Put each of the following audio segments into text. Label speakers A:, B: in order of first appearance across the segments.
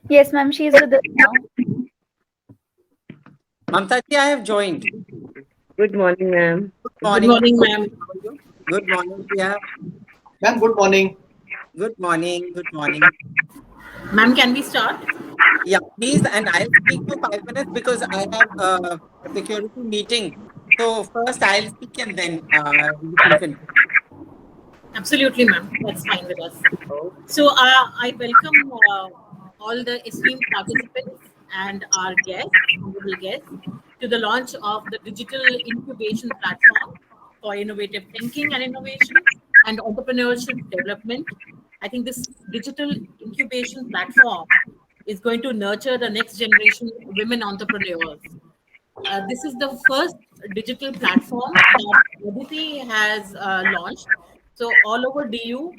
A: Yes, ma'am, she is with us now.
B: Mamta ji, I have joined.
C: Good morning, ma'am.
B: Good
D: Good
B: morning.
D: morning, ma'am.
B: Good morning, Priya.
E: Ma'am, good morning.
B: Good morning. Good morning.
D: Ma'am, can we start?
B: Yeah, please. And I'll speak for 5 minutes because I have a security meeting. So first I'll speak and then you can continue.
D: Absolutely, ma'am. That's fine with us. So, I welcome all the esteemed participants and our guests, honorable guests, to the launch of the digital incubation platform for innovative thinking and innovation and entrepreneurship development. I think this digital incubation platform is going to nurture the next generation women entrepreneurs. This is the first digital platform that Aditi has launched. So all over DU,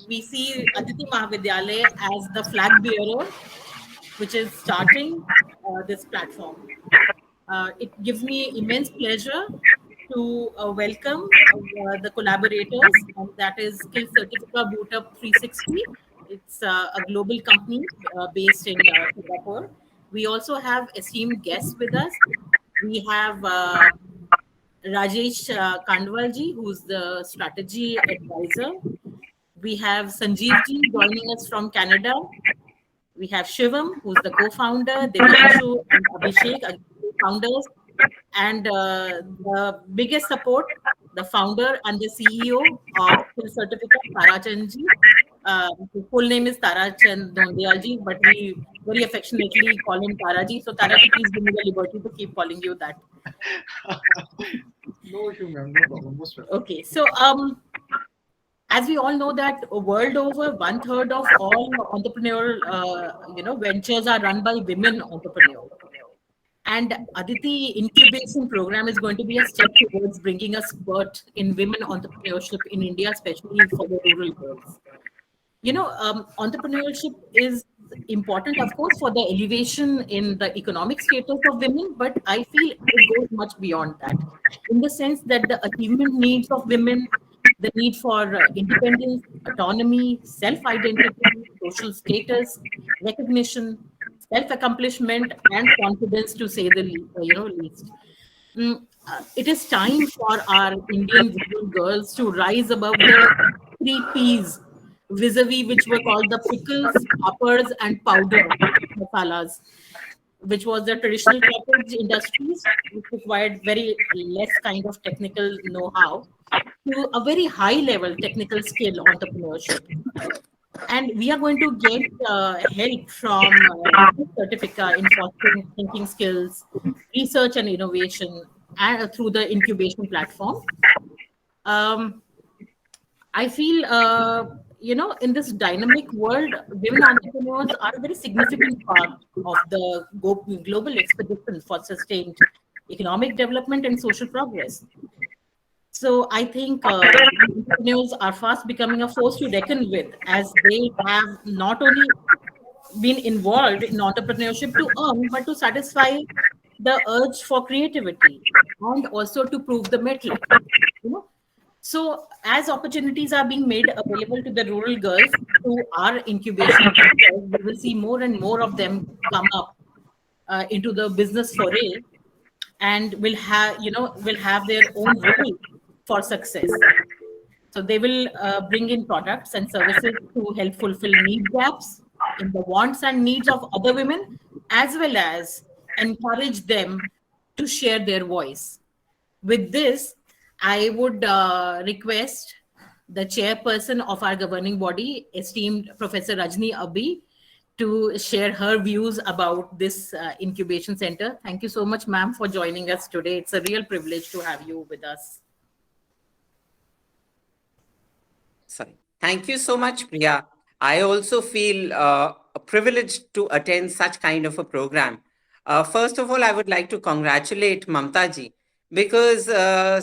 D: we see Aditi Mahavidyalaya as the flag bearer, which is starting this platform. It gives me immense pleasure to welcome the collaborators, and that is Skill Certifica Bootup 360. It's a global company based in Singapore. We also have esteemed guests with us. We have Rajesh Kandwalji, who's the strategy advisor. We have Sanjeev ji joining us from Canada. We have Shivam, who's the co-founder, Devanshu and Abhishek, are founders, and the biggest support, the founder and the CEO of Skill Certificate, Tarachand ji. His full name is Tarachand Dhondial ji, but we very affectionately call him Taraji. So Taraji, please give me the liberty to keep calling you that.
E: No issue, ma'am. No problem. Most welcome.
D: Okay, so as we all know that world over, one third of all entrepreneurial ventures are run by women entrepreneurs. And Aditi incubation program is going to be a step towards bringing a spurt in women entrepreneurship in India, especially for the rural girls. Entrepreneurship is important, of course, for the elevation in the economic status of women, but I feel it goes much beyond that, in the sense that the achievement needs of women, the need for independence, autonomy, self-identity, social status, recognition, self-accomplishment, and confidence, to say the least. It is time for our Indian rural girls to rise above the three P's, vis-a-vis which were called the pickles, poppers, and powder masalas, which was the traditional cottage industries, which required very less kind of technical know-how, to a very high level technical skill entrepreneurship. And we are going to get help from Certifica in fostering thinking skills, research and innovation, and through the incubation platform. Um, I feel, in this dynamic world, women entrepreneurs are a very significant part of the global expedition for sustained economic development and social progress. So I think entrepreneurs are fast becoming a force to reckon with, as they have not only been involved in entrepreneurship to earn, but to satisfy the urge for creativity and also to prove the metal. You know, so as opportunities are being made available to the rural girls through our incubation centers, we will see more and more of them come up into the business foray, and will have their own role for success. So they will bring in products and services to help fulfill need gaps in the wants and needs of other women, as well as encourage them to share their voice. With this, I would request the chairperson of our governing body, esteemed Professor Rajni Abhi, to share her views about this incubation center. Thank you so much, ma'am, for joining us today. It's a real privilege to have you with us.
B: Sorry. Thank you so much, Priya. I also feel privileged to attend such kind of a program. First of all, I would like to congratulate Mamta ji because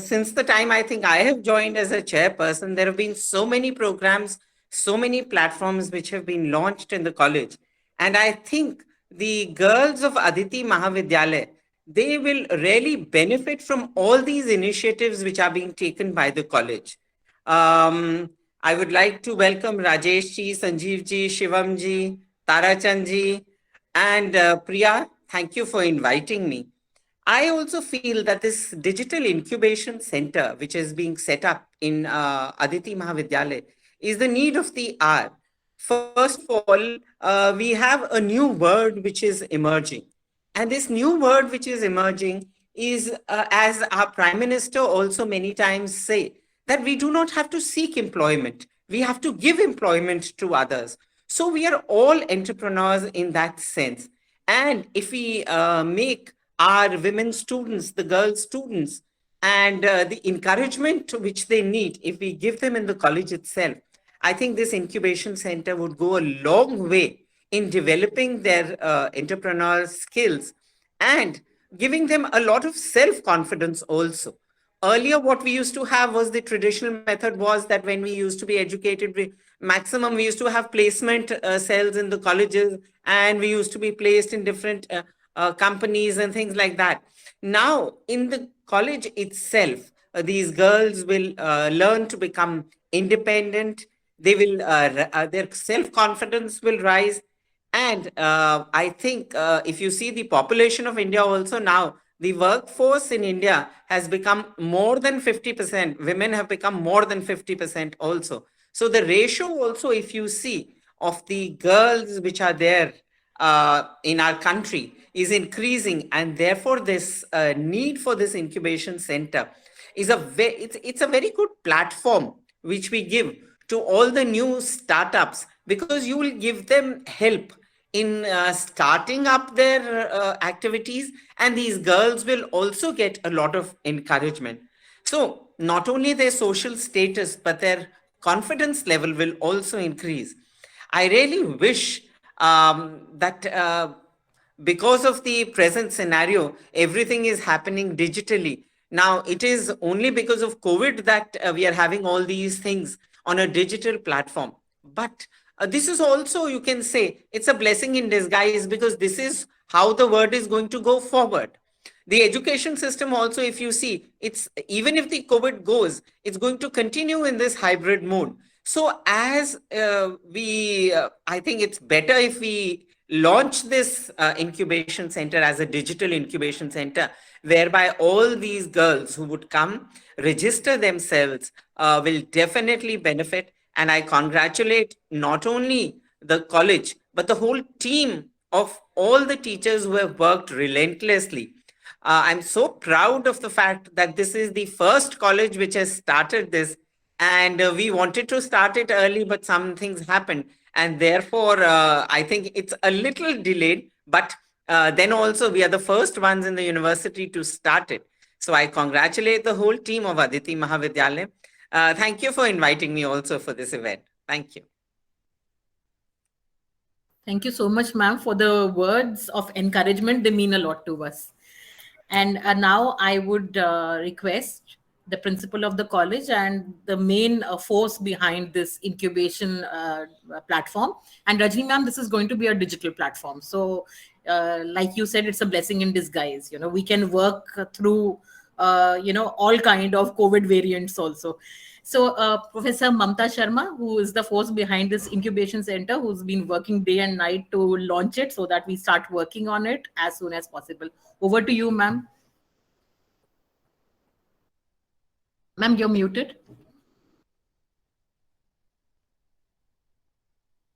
B: since the time I think I have joined as a chairperson, there have been so many programs, so many platforms which have been launched in the college. And I think the girls of Aditi Mahavidyalaya, they will really benefit from all these initiatives which are being taken by the college. Um, I would like to welcome Rajesh ji, Sanjeev ji, Shivam ji, Tarachand ji, and Priya, thank you for inviting me. I also feel that this digital incubation center, which is being set up in Aditi Mahavidyalaya, is the need of the hour. First of all, we have a new word which is emerging. And this new word which is emerging is, as our Prime Minister also many times say, that we do not have to seek employment. We have to give employment to others. So we are all entrepreneurs in that sense. And if we make our women students, the girl students, and the encouragement which they need, if we give them in the college itself, I think this incubation center would go a long way in developing their entrepreneurial skills and giving them a lot of self confidence also. Earlier, what we used to have was the traditional method was that when we used to be educated, maximum we used to have placement cells in the colleges, and we used to be placed in different companies and things like that. Now, in the college itself, these girls will learn to become independent. They will their self confidence will rise, and I think if you see the population of India also now, the workforce in India has become more than 50%. Women have become more than 50% also. So the ratio also, if you see, of the girls which are there in our country is increasing, and therefore this need for this incubation center is it's a very good platform which we give to all the new startups, because you will give them help in starting up their activities, and these girls will also get a lot of encouragement. So not only their social status, but their confidence level will also increase. I really wish that because of the present scenario, everything is happening digitally. Now, it is only because of COVID that we are having all these things on a digital platform. But this is also, you can say, it's a blessing in disguise, because this is how the world is going to go forward. The education system also, if you see, it's even if the COVID goes, it's going to continue in this hybrid mode. So as I think it's better if we launch this incubation center as a digital incubation center, whereby all these girls who would come register themselves will definitely benefit. And I congratulate not only the college, but the whole team of all the teachers who have worked relentlessly. I'm so proud of the fact that this is the first college which has started this, and we wanted to start it early, but some things happened, and therefore I think it's a little delayed. But then also we are the first ones in the university to start it. So I congratulate the whole team of Aditi Mahavidyalaya. Thank you for inviting me also for this event. Thank you.
D: Thank you so much, ma'am, for the words of encouragement. They mean a lot to us. And now I would request the principal of the college and the main force behind this incubation platform. And Rajni ma'am, this is going to be a digital platform. So like you said, it's a blessing in disguise. You know, we can work through, all kind of COVID variants also. So Professor Mamta Sharma, who is the force behind this incubation center, who's been working day and night to launch it so that we start working on it as soon as possible. Over to you, ma'am. Ma'am, you're muted.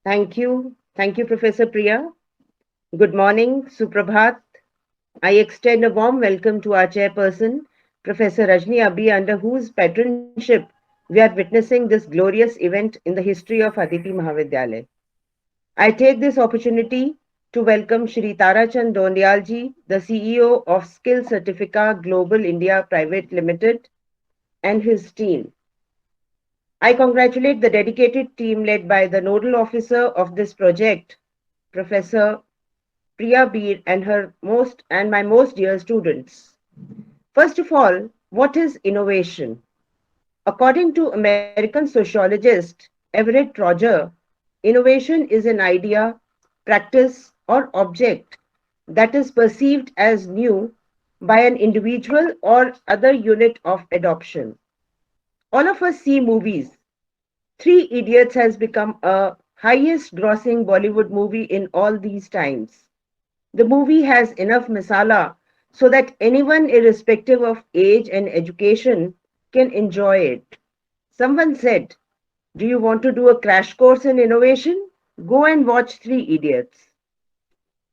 C: Thank you. Thank you, Professor Priya. Good morning, Suprabhat. I extend a warm welcome to our chairperson, Professor Rajni Abhi, under whose patronship we are witnessing this glorious event in the history of Aditi Mahavidyalaya. I take this opportunity to welcome Shri Tarachand Donialji, the CEO of Skill Certifica Global India Private Limited, and his team. I congratulate the dedicated team led by the nodal officer of this project, Professor Priya Beer, and my most dear students. First of all, what is innovation? According to American sociologist Everett Roger, innovation is an idea, practice, or object that is perceived as new by an individual or other unit of adoption. All of us see movies. Three Idiots has become a highest grossing Bollywood movie in all these times. The movie has enough masala so that anyone, irrespective of age and education, can enjoy it. Someone said, "Do you want to do a crash course in innovation? Go and watch Three Idiots."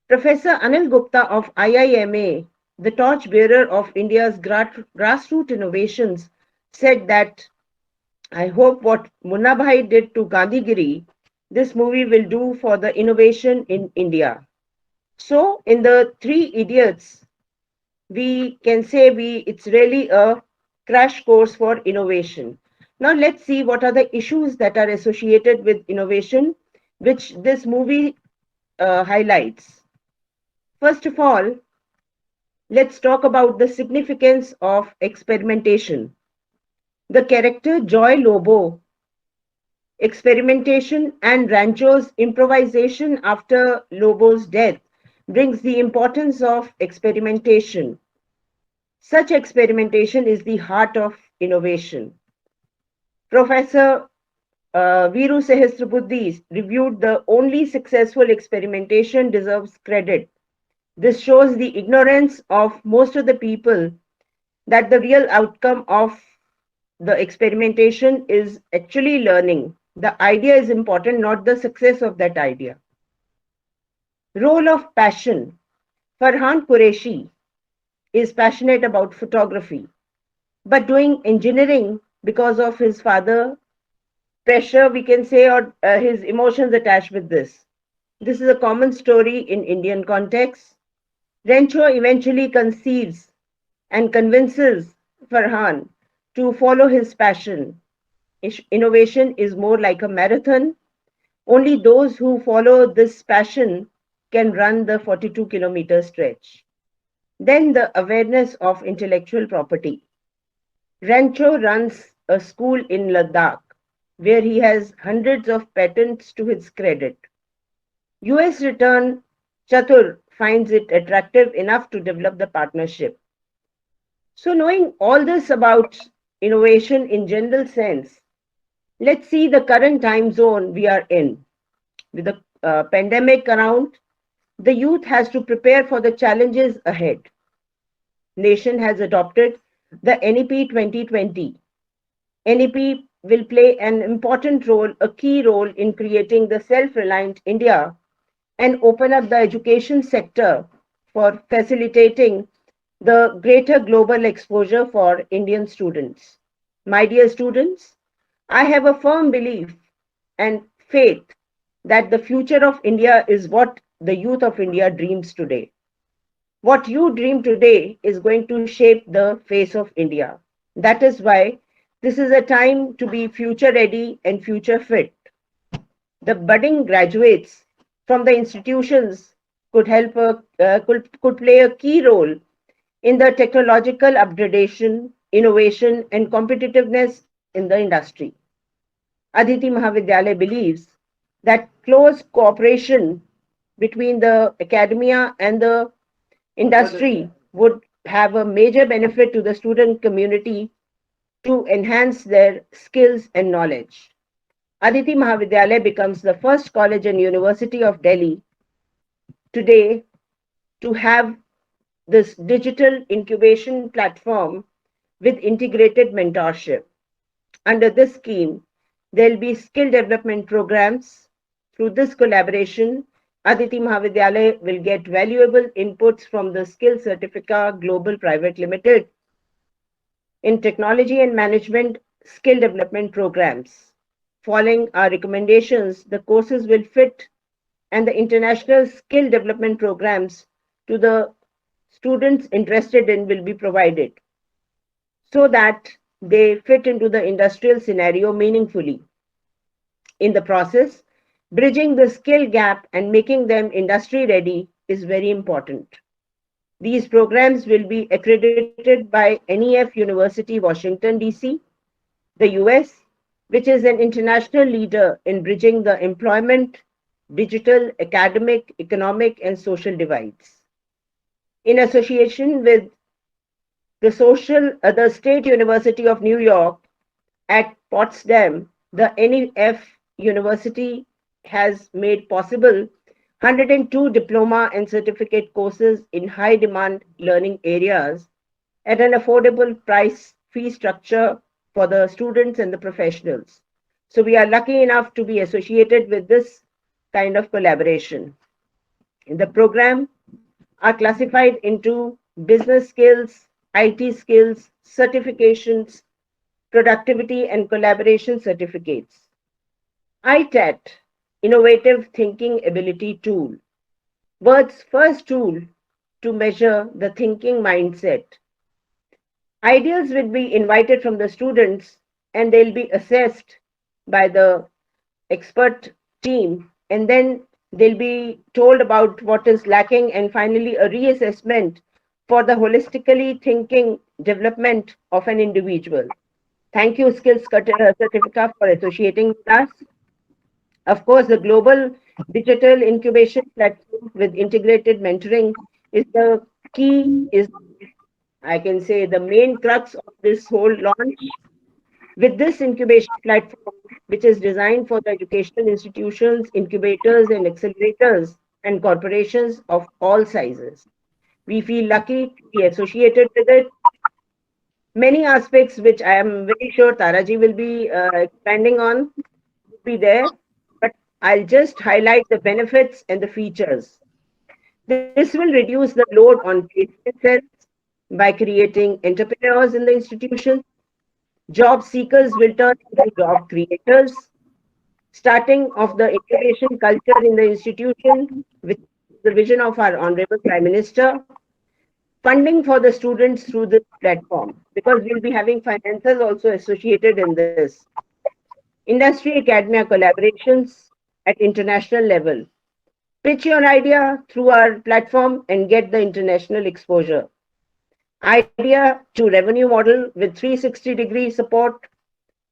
C: Professor Anil Gupta of IIMA, the torchbearer of India's grassroots innovations, said that, "I hope what Munna Bhai did to Gandhigiri, this movie will do for the innovation in India." So, in the Three Idiots, we can say it's really a crash course for innovation. Now, let's see what are the issues that are associated with innovation, which this movie highlights. First of all, let's talk about the significance of experimentation. The character Joy Lobo, experimentation, and Rancho's improvisation after Lobo's death brings the importance of experimentation. Such experimentation is the heart of innovation. Professor Viru Sehasrabuddhe reviewed the only successful experimentation deserves credit. This shows the ignorance of most of the people that the real outcome of the experimentation is actually learning. The idea is important, not the success of that idea. Role of passion. Farhan Qureshi is passionate about photography, but doing engineering because of his father pressure, we can say, or his emotions attached with this. This is a common story in Indian context. Rancho eventually conceives and convinces Farhan to follow his passion. Innovation is more like a marathon. Only those who follow this passion can run the 42-kilometer stretch. Then the awareness of intellectual property. Rancho runs a school in Ladakh where he has hundreds of patents to his credit. US return Chatur finds it attractive enough to develop the partnership. So, knowing all this about innovation in general sense, let's see the current time zone we are in. With the pandemic around, the youth has to prepare for the challenges ahead. Nation has adopted the NEP 2020. NEP will play an important role, a key role in creating the self-reliant India and open up the education sector for facilitating the greater global exposure for Indian students. My dear students, I have a firm belief and faith that the future of India is what the youth of India dreams today. What you dream today is going to shape the face of India. That is why this is a time to be future ready and future fit. The budding graduates from the institutions could could play a key role in the technological upgradation, innovation, and competitiveness in the industry. Aditi Mahavidyalaya believes that close cooperation between the academia and the industry would have a major benefit to the student community to enhance their skills and knowledge. Aditi Mahavidyalaya becomes the first college and university of Delhi today to have this digital incubation platform with integrated mentorship. Under this scheme, there will be skill development programs. Through this collaboration, Aditi Mahavidyalaya will get valuable inputs from the Skill Certifica Global Private Limited in technology and management skill development programs. Following our recommendations, the courses will fit and the international skill development programs to the students interested in will be provided so that they fit into the industrial scenario meaningfully. In the process, bridging the skill gap and making them industry ready is very important. These programs will be accredited by NEF University, Washington, D.C., the US, which is an international leader in bridging the employment, digital, academic, economic, and social divides. In association with the State University of New York at Potsdam, the NEF University has made possible 102 diploma and certificate courses in high demand learning areas at an affordable price fee structure for the students and the professionals. So we are lucky enough to be associated with this kind of collaboration. The program are classified into business skills, IT skills, certifications, productivity and collaboration certificates. ITAT, Innovative Thinking Ability Tool, Word's first tool to measure the thinking mindset. Ideals will be invited from the students and they'll be assessed by the expert team, and then they'll be told about what is lacking, and finally a reassessment for the holistically thinking development of an individual. Thank you, Skills Certifica, for associating with us. Of course, the global digital incubation platform with integrated mentoring is the key, is I can say the main crux of this whole launch. With this incubation platform, which is designed for the educational institutions, incubators, and accelerators, and corporations of all sizes, we feel lucky to be associated with it. Many aspects which I am very sure Taraji will be expanding on will be there, but I'll just highlight the benefits and the features. This will reduce the load on placement cells by creating entrepreneurs in the institutions. Job seekers will turn into job creators. Starting of the incubation culture in the institution, with the vision of our Honorable Prime Minister. Funding for the students through this platform, because we'll be having finances also associated in this. Industry academia collaborations at international level. Pitch your idea through our platform and get the international exposure. Idea to revenue model with 360-degree support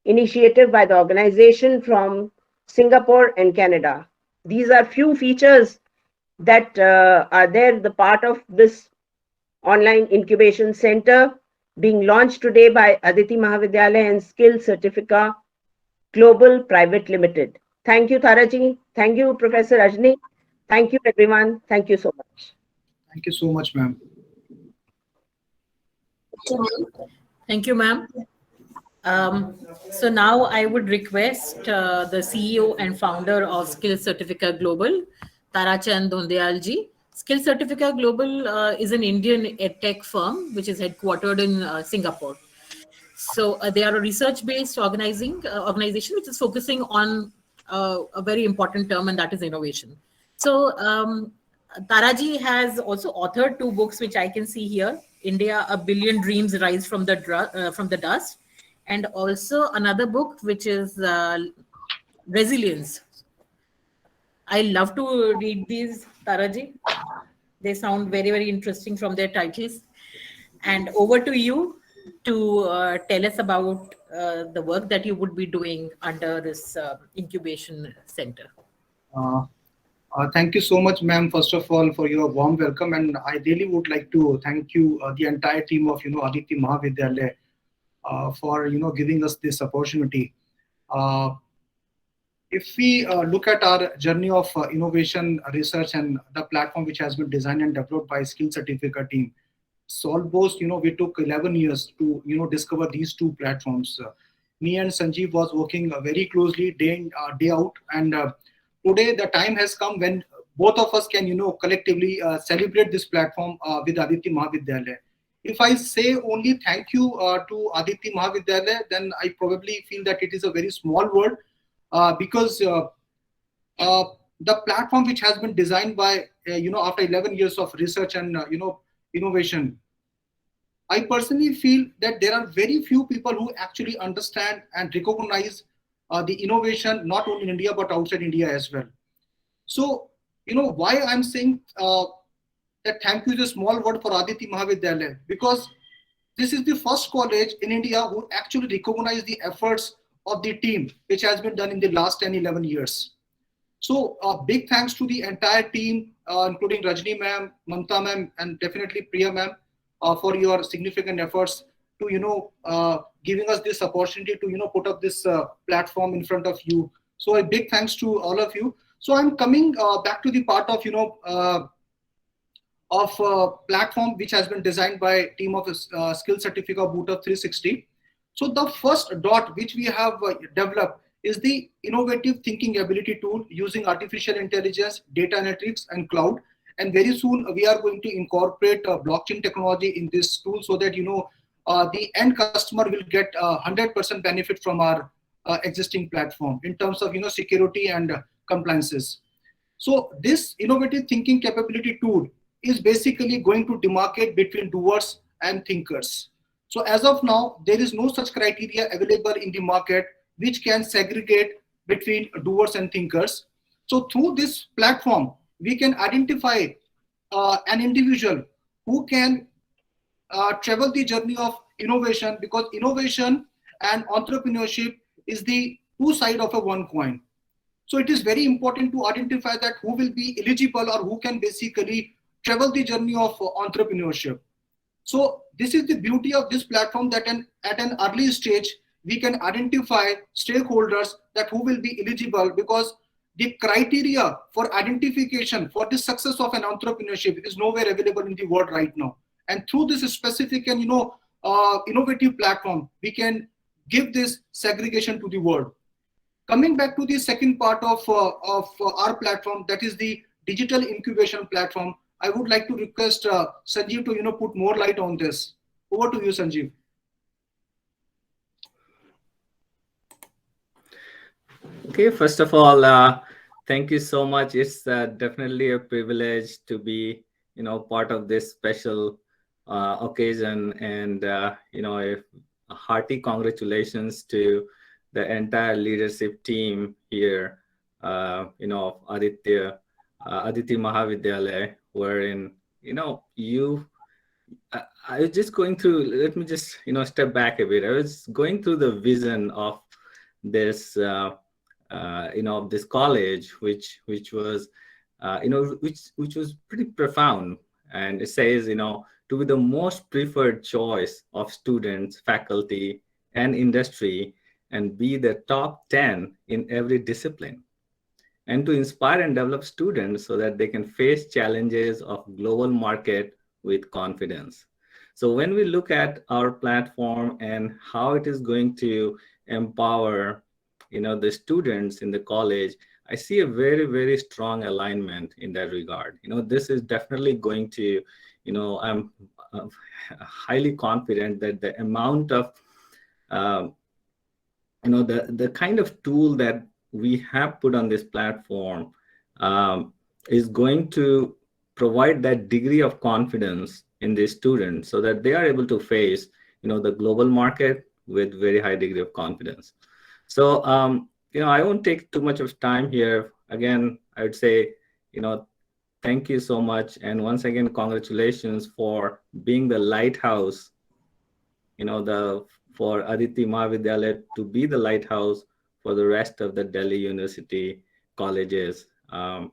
C: initiative by the organization from Singapore and Canada. These are few features that are there, the part of this online incubation center being launched today by Aditi Mahavidyalaya and Skill Certifica Global Private Limited. Thank you, Taraji. Thank you, Professor Rajni. Thank you, everyone. Thank you so much.
E: Thank you so much, ma'am.
D: Thank you, ma'am. So now I would request the CEO and founder of Skill Certifica Global, Tarachand Dhondial-ji. Skill Certifica Global is an Indian edtech firm which is headquartered in Singapore. So they are a research-based organization which is focusing on a very important term, and that is innovation. So Taraji has also authored 2 books which I can see here: India, A Billion Dreams Rise from the Dust, and also another book which is Resilience. I love to read these, Taraji. They sound very, very interesting from their titles. And over to you to tell us about the work that you would be doing under this incubation center.
E: Thank you so much, ma'am, first of all, for your warm welcome. And I really would like to thank you, the entire team of, Aditi Mahavidyalaya, for, giving us this opportunity. If we look at our journey of innovation, research, and the platform which has been designed and developed by Skill Certifica team, so almost, we took 11 years to, discover these 2 platforms. Me and Sanjeev was working very closely day in, day out. And today the time has come when both of us can, collectively celebrate this platform with Aditi Mahavidyalaya. If I say only thank you to Aditi Mahavidyalaya, then I probably feel that it is a very small word, because the platform which has been designed by, after 11 years of research and, innovation, I personally feel that there are very few people who actually understand and recognize the innovation, not only in India, but outside India as well. So, why I'm saying that thank you is a small word for Aditi Mahavidyalaya, because this is the first college in India who actually recognize the efforts of the team, which has been done in the last 10, 11 years. So big thanks to the entire team, including Rajni ma'am, Mamta ma'am, and definitely Priya ma'am, for your significant efforts to, giving us this opportunity to, put up this platform in front of you So a big thanks to all of you. So I'm coming back to the part of, platform which has been designed by a team of Skill Certificate of Boot of 360. So the first dot which we have developed is the innovative thinking ability tool using artificial intelligence, data analytics, and cloud. And very soon we are going to incorporate blockchain technology in this tool so that the end customer will get 100% benefit from our existing platform in terms of security and compliances. So this innovative thinking capability tool is basically going to demarcate between doers and thinkers. So as of now, there is no such criteria available in the market which can segregate between doers and thinkers. So through this platform, we can identify an individual who can travel the journey of innovation, because innovation and entrepreneurship is the two sides of a one coin. So it is very important to identify that who will be eligible or who can basically travel the journey of entrepreneurship. So this is the beauty of this platform, that at an early stage, we can identify stakeholders that who will be eligible, because the criteria for identification for the success of an entrepreneurship is nowhere available in the world right now. And through this specific and innovative platform, we can give this segregation to the world. Coming back to the second part of our platform, that is the digital incubation platform, I would like to request Sanjeev to put more light on this. Over to you, Sanjeev.
A: Okay, first of all, thank you so much. It's definitely a privilege to be, part of this special occasion, and a hearty congratulations to the entire leadership team here, of Aditya Mahavidyalaya, wherein, I was just going through, let me just, step back a bit. I was going through the vision of this, this college, which was, which was pretty profound. And it says, to be the most preferred choice of students, faculty, and industry, and be the top 10 in every discipline, and to inspire and develop students so that they can face challenges of global market with confidence. So when we look at our platform and how it is going to empower, the students in the college, I see a very, very strong alignment in that regard. This is definitely going to, I'm highly confident that the amount of, the kind of tool that we have put on this platform is going to provide that degree of confidence in these students so that they are able to face, the global market with very high degree of confidence. So, I won't take too much of time here. Again, I would say, thank you so much. And once again, congratulations for being the lighthouse, for Aditya Mahavidyalaya to be the lighthouse for the rest of the Delhi University colleges. I'll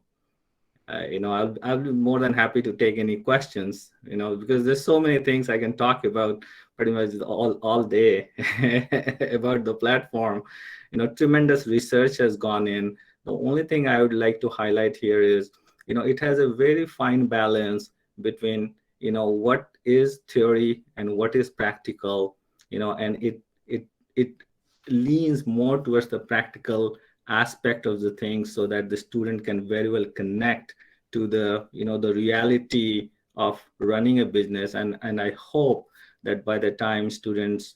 A: be more than happy to take any questions, because there's so many things I can talk about pretty much all day about the platform. Tremendous research has gone in. The only thing I would like to highlight here is, it has a very fine balance between, what is theory and what is practical, and it leans more towards the practical aspect of the thing so that the student can very well connect to the, the reality of running a business. And I hope that by the time students,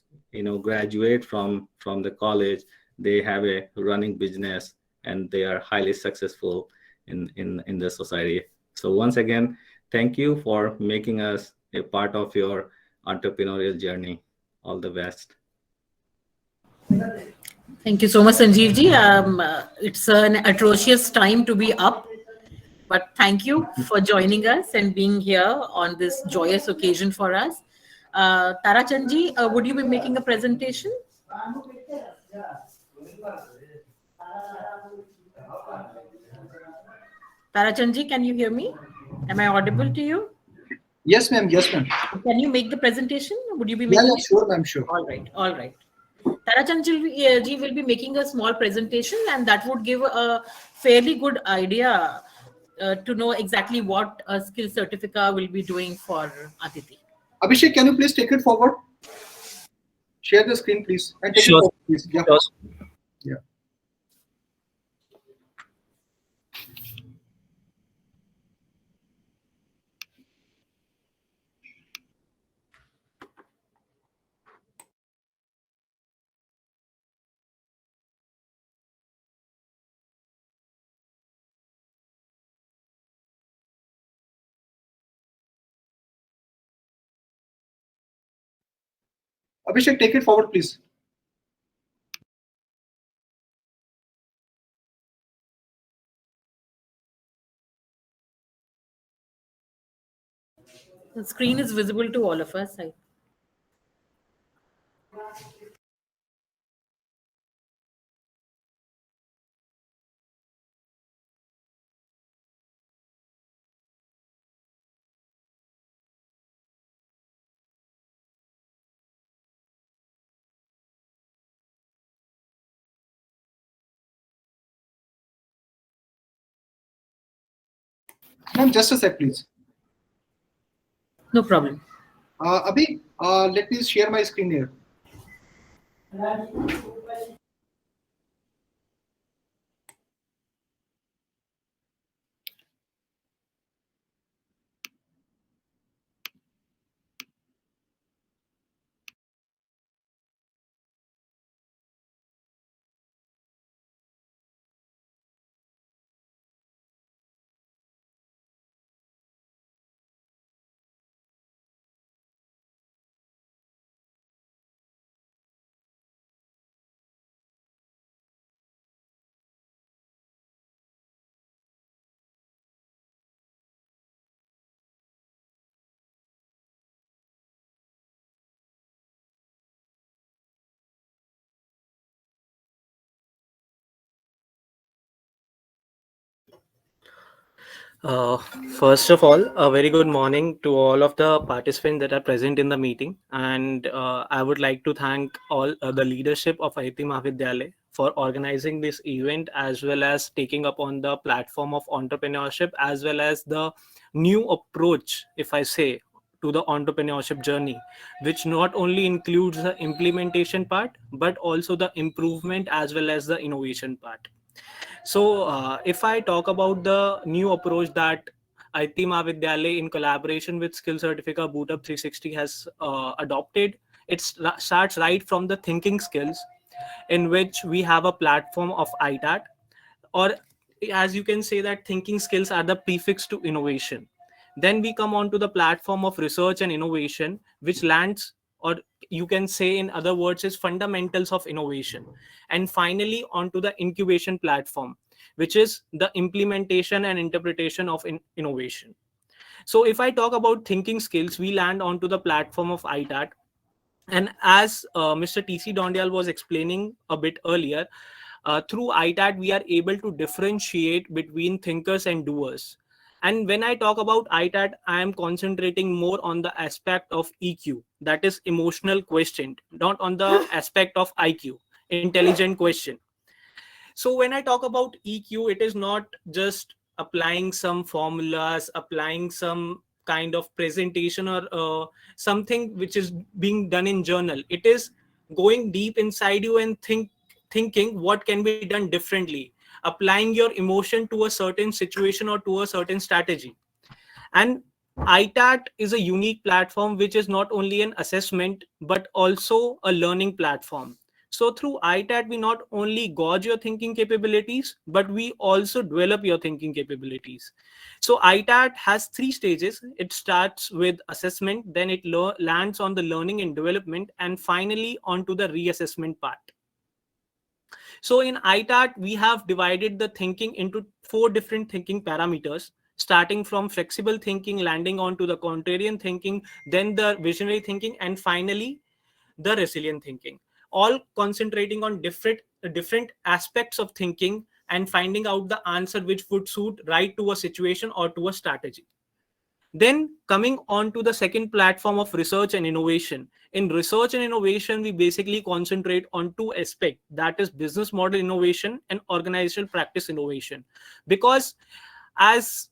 A: graduate from the college, they have a running business and they are highly successful in the society. So once again, thank you for making us a part of your entrepreneurial journey. All the best.
D: Thank you so much, Sanjeev ji. It's an atrocious time to be up, but thank you for joining us and being here on this joyous occasion for us. Tarachand ji, would you be making a presentation? Tarachand ji, can you hear me? Am I audible to you?
E: Yes, ma'am. Yes, ma'am.
D: Can you make the presentation? Would you be
E: Yeah,
D: making
E: sure, ma'am. Sure.
D: All right. Tarachand ji will be making a small presentation, and that would give a fairly good idea to know exactly what a skill certificate will be doing for Aditi.
E: Abhishek, can you please take it forward? Share the screen, please, and take it
F: Sure.
E: forward, please. Yeah.
F: Sure.
E: Yeah. Abhishek, take it forward, please.
D: The screen is visible to all of us.
E: Ma'am, just a sec, please.
D: No problem.
E: Abhi, let me share my screen here.
F: Uh, First of all, a very good morning to all of the participants that are present in the meeting. And I would like to thank all the leadership of IIT Mahavidyalaya for organizing this event, as well as taking up on the platform of entrepreneurship, as well as the new approach, if I say, to the entrepreneurship journey, which not only includes the implementation part, but also the improvement as well as the innovation part. So, if I talk about the new approach that IIT Mahavidyalaya in collaboration with Skill Certificate Boot Up 360 has adopted, it starts right from the thinking skills, in which we have a platform of ITAT, or as you can say that thinking skills are the prefix to innovation. Then we come on to the platform of research and innovation, which lands, or you can say in other words, is fundamentals of innovation. And finally onto the incubation platform, which is the implementation and interpretation of innovation. So if I talk about thinking skills, we land onto the platform of ITAT. And as Mr. TC Dondial was explaining a bit earlier, through ITAT, we are able to differentiate between thinkers and doers. And when I talk about ITAT, I am concentrating more on the aspect of EQ, that is emotional quotient, not on the aspect of IQ, intelligent question. So when I talk about EQ, it is not just applying some formulas, applying some kind of presentation, or something which is being done in journal. It is going deep inside you and thinking what can be done differently, applying your emotion to a certain situation or to a certain strategy. And ITAT is a unique platform which is not only an assessment but also a learning platform. So through ITAT, we not only gauge your thinking capabilities, but we also develop your thinking capabilities. So ITAT has three stages. It starts with assessment, then it lands on the learning and development, and finally onto the reassessment part. So in ITAT, we have divided the thinking into four different thinking parameters, starting from flexible thinking, landing onto the contrarian thinking, then the visionary thinking, and finally the resilient thinking, all concentrating on different aspects of thinking and finding out the answer which would suit right to a situation or to a strategy. Then coming on to the second platform of research and innovation. In research and innovation, we basically concentrate on two aspects, that is business model innovation and organizational practice innovation. Because as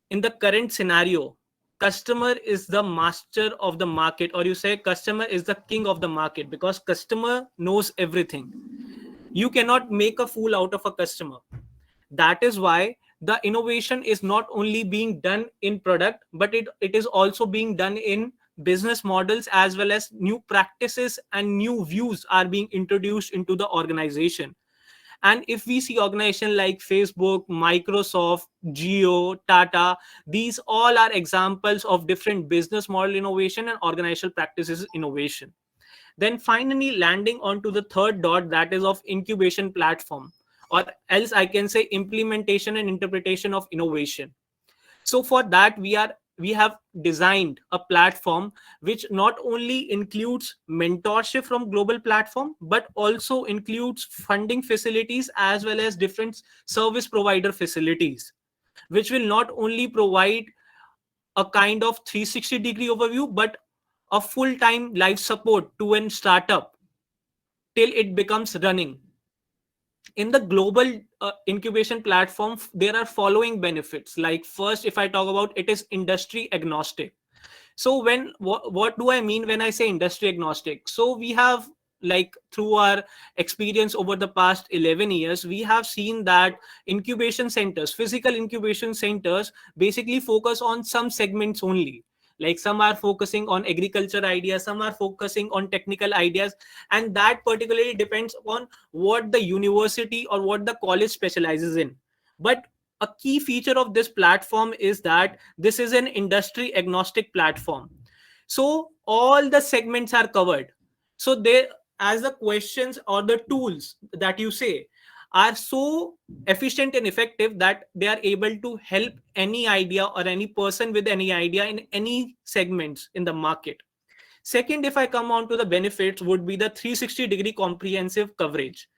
F: in the current scenario, customer is the master of the market, or you say customer is the king of the market, because customer knows everything. You cannot make a fool out of a customer. That is why the innovation is not only being done in product, but it is also being done in business models, as well as new practices and new views are being introduced into the organization. And if we see organization like Facebook, Microsoft, Geo, Tata, these all are examples of different business model innovation and organizational practices innovation. Then finally landing onto the third dot, that is of incubation platform, or else I can say implementation and interpretation of innovation. So for that, we have designed a platform which not only includes mentorship from global platform, but also includes funding facilities as well as different service provider facilities, which will not only provide a kind of 360-degree overview, but a full-time life support to an startup till it becomes running. In the global incubation platform, there are following benefits. Like first, if I talk about, it is industry agnostic. So what do I mean when I say industry agnostic? So we have, like, through our experience over the past 11 years, we have seen that incubation centers, physical incubation centers, basically focus on some segments only. Like some are focusing on agriculture ideas, some are focusing on technical ideas, and that particularly depends on what the university or what the college specializes in. But a key feature of this platform is that this is an industry agnostic platform. So all the segments are covered. So they, as the questions or the tools that you say are so efficient and effective that they are able to help any idea or any person with any idea in any segments in the market. Second, if I come on to the benefits, would be the 360-degree comprehensive coverage.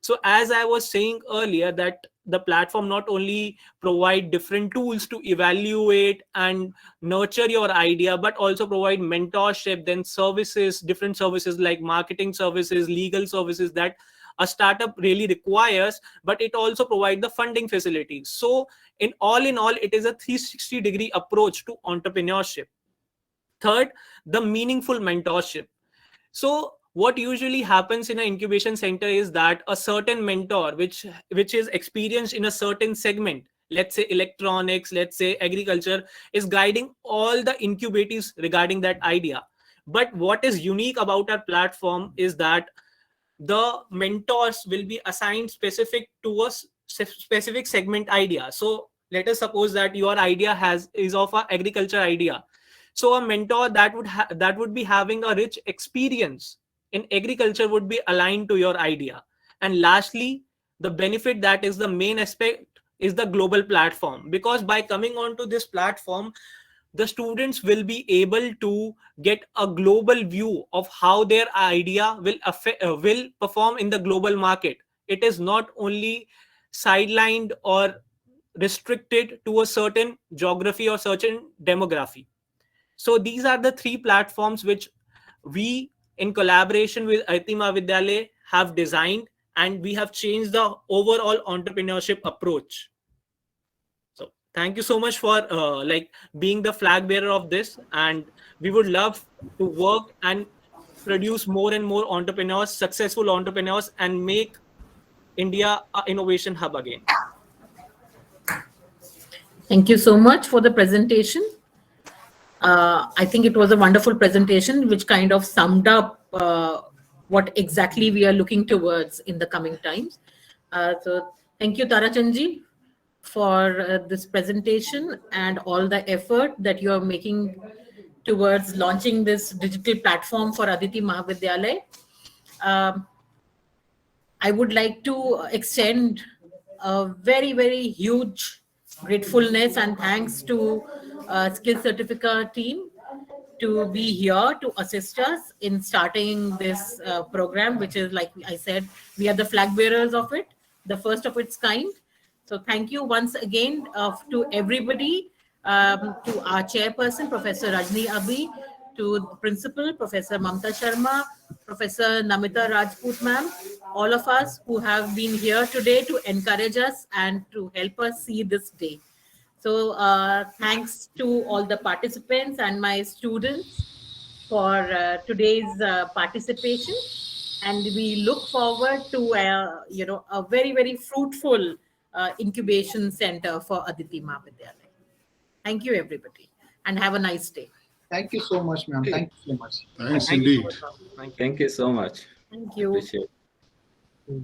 F: So as I was saying earlier, that the platform not only provide different tools to evaluate and nurture your idea, but also provide mentorship, then services, different services like marketing services, legal services that a startup really requires, but it also provides the funding facilities. So in all, it is a 360-degree approach to entrepreneurship. Third, the meaningful mentorship. So what usually happens in an incubation center is that a certain mentor, which is experienced in a certain segment, let's say electronics, let's say agriculture, is guiding all the incubators regarding that idea. But what is unique about our platform is that the mentors will be assigned specific to a specific segment idea. So let us suppose that your idea is of an agriculture idea. So a mentor that would be having a rich experience in agriculture would be aligned to your idea. And lastly, the benefit that is the main aspect is the global platform, because by coming onto this platform, the students will be able to get a global view of how their idea will perform in the global market. It is not only sidelined or restricted to a certain geography or certain demography. So these are the three platforms which we, in collaboration with IIT Mahavidyalaya, have designed, and we have changed the overall entrepreneurship approach. So thank you so much for being the flag bearer of this, and we would love to work and produce more and more entrepreneurs, successful entrepreneurs, and make India an innovation hub again.
D: Thank you so much for the presentation. I think it was a wonderful presentation, which kind of summed up what exactly we are looking towards in the coming times. So thank you, Tarachandji, for this presentation and all the effort that you are making towards launching this digital platform for Aditi Mahavidyalaya. I would like to extend a very, very huge gratefulness and thanks to Skill Certificate team to be here to assist us in starting this program, which is, like I said, we are the flag bearers of it, the first of its kind. So thank you once again to everybody to our chairperson, Professor Rajni Abi, to the principal, Professor Mamta Sharma, Professor Namita Rajput ma'am, all of us who have been here today to encourage us and to help us see this day. So thanks to all the participants and my students for today's participation, and we look forward to a very, very fruitful incubation center for Aditi Mahavidyalaya. Thank you, everybody, and have a nice day.
E: Thank you so much, ma'am. Thank you so much.
G: Thanks indeed.
A: Thank you so much.
D: Thank you.
A: Appreciate it.